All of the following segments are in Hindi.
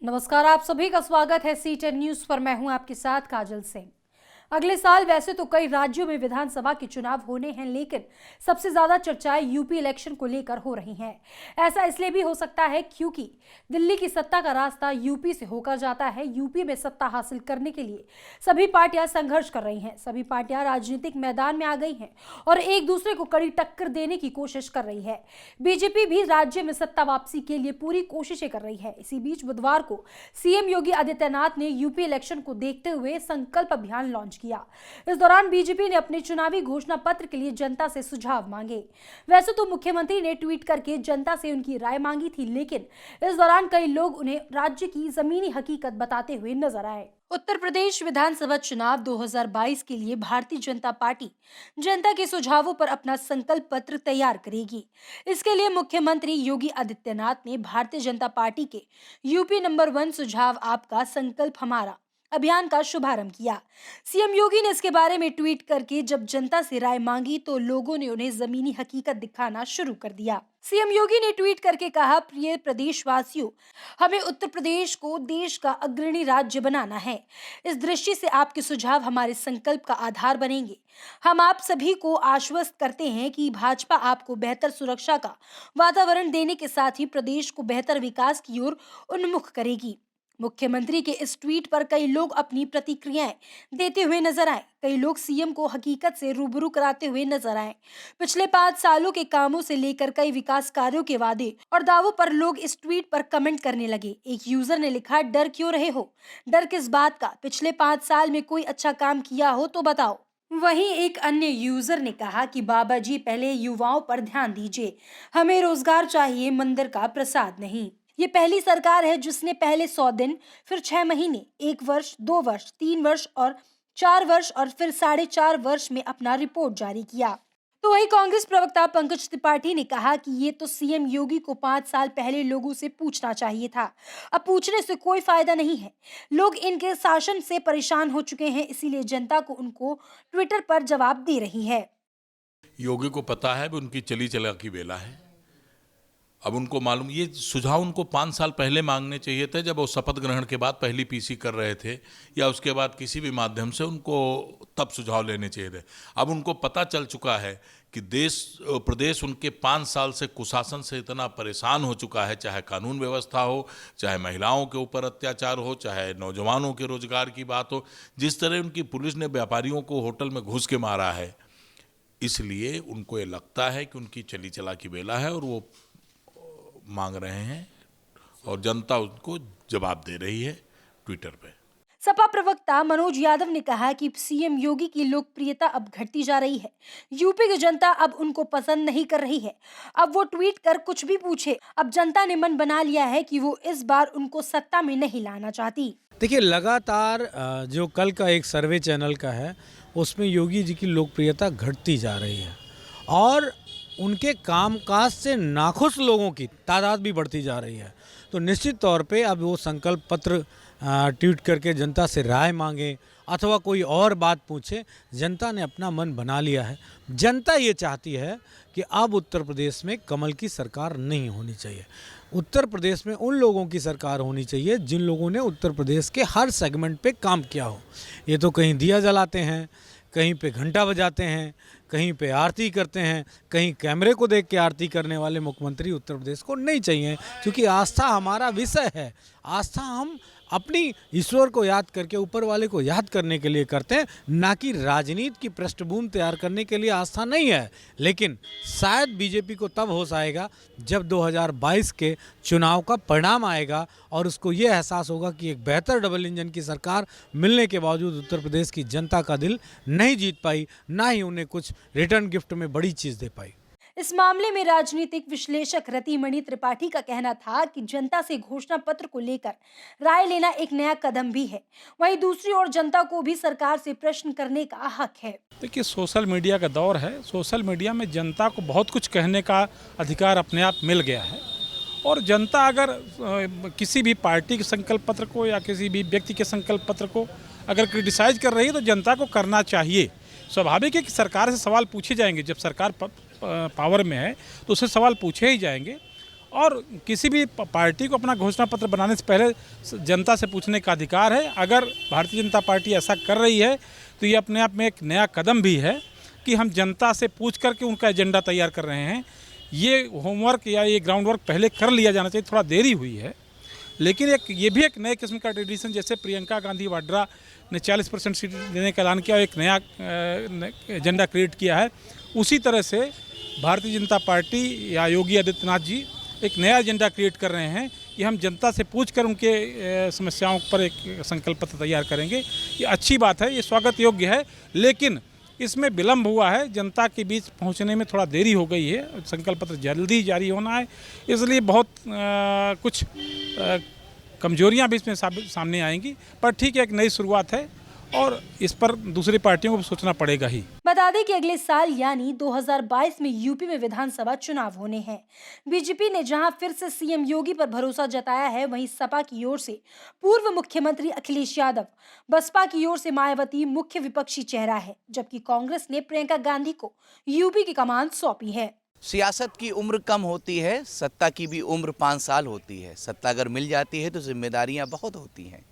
नमस्कार, आप सभी का स्वागत है C10 न्यूज पर। मैं हूं आपके साथ काजल सिंह। अगले साल वैसे तो कई राज्यों में विधानसभा के चुनाव होने हैं, लेकिन सबसे ज्यादा चर्चाएं यूपी इलेक्शन को लेकर हो रही हैं। ऐसा इसलिए भी हो सकता है क्योंकि दिल्ली की सत्ता का रास्ता यूपी से होकर जाता है। यूपी में सत्ता हासिल करने के लिए सभी पार्टियां संघर्ष कर रही हैं। सभी पार्टियां राजनीतिक मैदान में आ गई हैं और एक दूसरे को कड़ी टक्कर देने की कोशिश कर रही है। बीजेपी भी राज्य में सत्ता वापसी के लिए पूरी कोशिशें कर रही है। इसी बीच बुधवार को सीएम योगी आदित्यनाथ ने यूपी इलेक्शन को देखते हुए संकल्प अभियान लॉन्च किया। इस दौरान बीजेपी ने अपने चुनावी घोषणा पत्र के लिए जनता से सुझाव मांगे। वैसे तो मुख्यमंत्री ने ट्वीट करके जनता से उनकी राय मांगी थी, लेकिन इस दौरान कई लोग उन्हें राज्य की जमीनी हकीकत बताते हुए नजर आए। उत्तर प्रदेश विधानसभा चुनाव 2022 के लिए भारतीय जनता पार्टी जनता के सुझावों पर अपना संकल्प पत्र तैयार करेगी। इसके लिए मुख्यमंत्री योगी आदित्यनाथ ने भारतीय जनता पार्टी के यूपी नंबर 1 सुझाव आपका संकल्प हमारा अभियान का शुभारंभ किया। सीएम योगी ने इसके बारे में ट्वीट करके जब जनता से राय मांगी तो लोगों ने उन्हें जमीनी हकीकत दिखाना शुरू कर दिया। सीएम योगी ने ट्वीट करके कहा, प्रिय प्रदेशवासियों, हमें उत्तर प्रदेश को देश का अग्रणी राज्य बनाना है। इस दृष्टि से आपके सुझाव हमारे संकल्प का आधार बनेंगे। हम आप सभी को आश्वस्त करते हैं कि भाजपा आपको बेहतर सुरक्षा का वातावरण देने के साथ ही प्रदेश को बेहतर विकास की ओर उन्मुख करेगी। मुख्यमंत्री के इस ट्वीट पर कई लोग अपनी प्रतिक्रियाएं देते हुए नजर आए। कई लोग सीएम को हकीकत से रूबरू कराते हुए नजर आए। पिछले 5 सालों के कामों से लेकर कई विकास कार्यों के वादे और दावों पर लोग इस ट्वीट पर कमेंट करने लगे। एक यूजर ने लिखा, डर क्यों रहे हो? डर किस बात का? पिछले 5 साल में कोई अच्छा काम किया हो तो बताओ। वहीं एक अन्य यूजर ने कहा कि बाबा जी, पहले युवाओं पर ध्यान दीजिए। हमें रोजगार चाहिए, मंदिर का प्रसाद नहीं। ये पहली सरकार है जिसने पहले 100 दिन, फिर 6 महीने, 1 वर्ष, 2 वर्ष, 3 वर्ष और 4 वर्ष और फिर 4.5 वर्ष में अपना रिपोर्ट जारी किया। तो वही कांग्रेस प्रवक्ता पंकज त्रिपाठी ने कहा कि ये तो सीएम योगी को 5 साल पहले लोगों से पूछना चाहिए था। अब पूछने से कोई फायदा नहीं है। लोग इनके शासन से परेशान हो चुके हैं, इसीलिए जनता को उनको ट्विटर पर जवाब दे रही है। योगी को पता है कि उनकी चली चला की बेला है। अब उनको मालूम, ये सुझाव उनको 5 साल पहले मांगने चाहिए थे, जब वो शपथ ग्रहण के बाद पहली पीसी कर रहे थे, या उसके बाद किसी भी माध्यम से उनको तब सुझाव लेने चाहिए थे। अब उनको पता चल चुका है कि प्रदेश उनके 5 साल से कुशासन से इतना परेशान हो चुका है, चाहे कानून व्यवस्था हो, चाहे महिलाओं के ऊपर अत्याचार हो, चाहे नौजवानों के रोजगार की बात हो। जिस तरह उनकी पुलिस ने व्यापारियों को होटल में घुस के मारा है, इसलिए उनको ये लगता है कि उनकी चली चला की बेला है और वो मांग रहे हैं और जनता उनको जवाब दे रही है ट्विटर पे। सपा प्रवक्ता मनोज यादव ने कहा कि सीएम योगी की लोकप्रियता अब घटती जा रही है। यूपी की जनता अब उनको पसंद नहीं कर रही है। अब वो ट्वीट कर कुछ भी पूछे, अब जनता ने मन बना लिया है कि वो इस बार उनको सत्ता में नहीं लाना चाहती। देखिए, लगातार जो कल का एक सर्वे चैनल का है, उसमें योगी जी की लोकप्रियता घटती जा रही है और उनके कामकाज से नाखुश लोगों की तादाद भी बढ़ती जा रही है। तो निश्चित तौर पे अब वो संकल्प पत्र ट्वीट करके जनता से राय मांगे अथवा कोई और बात पूछे, जनता ने अपना मन बना लिया है। जनता ये चाहती है कि अब उत्तर प्रदेश में कमल की सरकार नहीं होनी चाहिए। उत्तर प्रदेश में उन लोगों की सरकार होनी चाहिए जिन लोगों ने उत्तर प्रदेश के हर सेगमेंट पे काम किया हो। ये तो कहीं दिया जलाते हैं, कहीं पे घंटा बजाते हैं, कहीं पे आरती करते हैं, कहीं कैमरे को देख के आरती करने वाले मुख्यमंत्री उत्तर प्रदेश को नहीं चाहिए। क्योंकि आस्था हमारा विषय है। आस्था हम अपनी ईश्वर को याद करके, ऊपर वाले को याद करने के लिए करते हैं, ना कि राजनीति की पृष्ठभूमि तैयार करने के लिए आस्था नहीं है। लेकिन शायद बीजेपी को तब होश आएगा जब 2022 के चुनाव का परिणाम आएगा और उसको ये एहसास होगा कि एक बेहतर डबल इंजन की सरकार मिलने के बावजूद उत्तर प्रदेश की जनता का दिल नहीं जीत पाई, ना ही उन्हें कुछ रिटर्न गिफ्ट में बड़ी चीज़ दे पाई। इस मामले में राजनीतिक विश्लेषक रतिमणि त्रिपाठी का कहना था कि जनता से घोषणा पत्र को लेकर राय लेना एक नया कदम भी है। वहीं दूसरी ओर जनता को भी सरकार से प्रश्न करने का हक है। देखिए, सोशल मीडिया का दौर है। सोशल मीडिया में जनता को बहुत कुछ कहने का अधिकार अपने आप मिल गया है और जनता अगर किसी भी पार्टी के संकल्प पत्र को या किसी भी व्यक्ति के संकल्प पत्र को अगर क्रिटिसाइज कर रही है तो जनता को करना चाहिए। स्वाभाविक है कि सरकार से सवाल पूछे जाएंगे। जब सरकार पावर में है तो उससे सवाल पूछे ही जाएंगे और किसी भी पार्टी को अपना घोषणा पत्र बनाने से पहले जनता से पूछने का अधिकार है। अगर भारतीय जनता पार्टी ऐसा कर रही है तो ये अपने आप में एक नया कदम भी है कि हम जनता से पूछ करके उनका एजेंडा तैयार कर रहे हैं। ये होमवर्क या ये ग्राउंड वर्क पहले कर लिया जाना चाहिए, थोड़ा देरी हुई है, लेकिन ये भी एक नए किस्म का ट्रेडिशन, जैसे प्रियंका गांधी वाड्रा ने 40% सीट देने का ऐलान किया और एक नया एजेंडा क्रिएट किया है, उसी तरह से भारतीय जनता पार्टी या योगी आदित्यनाथ जी एक नया एजेंडा क्रिएट कर रहे हैं कि हम जनता से पूछकर उनके समस्याओं पर एक संकल्प पत्र तैयार करेंगे। ये अच्छी बात है, ये स्वागत योग्य है, लेकिन इसमें विलम्ब हुआ है, जनता के बीच पहुंचने में थोड़ा देरी हो गई है। संकल्प पत्र जल्दी जारी होना है, इसलिए बहुत कुछ कमजोरियां भी इसमें सामने आएंगी, पर ठीक है, एक नई शुरुआत है और इस पर दूसरी पार्टियों को सोचना पड़ेगा ही। बता दें कि अगले साल यानी 2022 में यूपी में विधानसभा चुनाव होने हैं। बीजेपी ने जहां फिर से सीएम योगी पर भरोसा जताया है, वहीं सपा की ओर से पूर्व मुख्यमंत्री अखिलेश यादव, बसपा की ओर से मायावती मुख्य विपक्षी चेहरा है, जबकि कांग्रेस ने प्रियंका गांधी को यूपी की कमान सौंपी है। सियासत की उम्र कम होती है, सत्ता की भी उम्र 5 साल होती है। सत्ता अगर मिल जाती है तो जिम्मेदारियां बहुत होती हैं।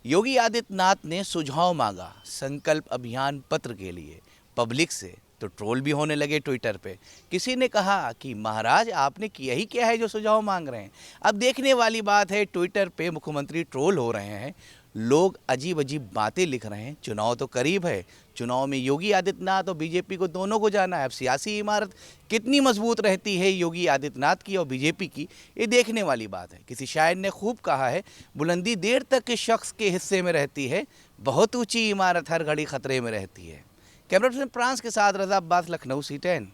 योगी आदित्यनाथ ने सुझाव मांगा संकल्प अभियान पत्र के लिए पब्लिक से, तो ट्रोल भी होने लगे ट्विटर पे। किसी ने कहा कि महाराज आपने किया ही क्या है जो सुझाव मांग रहे हैं। अब देखने वाली बात है, ट्विटर पे मुख्यमंत्री ट्रोल हो रहे हैं, लोग अजीब अजीब बातें लिख रहे हैं। चुनाव तो करीब है, चुनाव में योगी आदित्यनाथ और बीजेपी को दोनों को जाना है। अब सियासी इमारत कितनी मजबूत रहती है योगी आदित्यनाथ की और बीजेपी की, ये देखने वाली बात है। किसी शायर ने खूब कहा है, बुलंदी देर तक के शख्स के हिस्से में रहती है, बहुत ऊंची इमारत हर घड़ी खतरे में रहती है। कैमरा पर्सन प्रांस के साथ रज़ा अब्बास, लखनऊ, C10।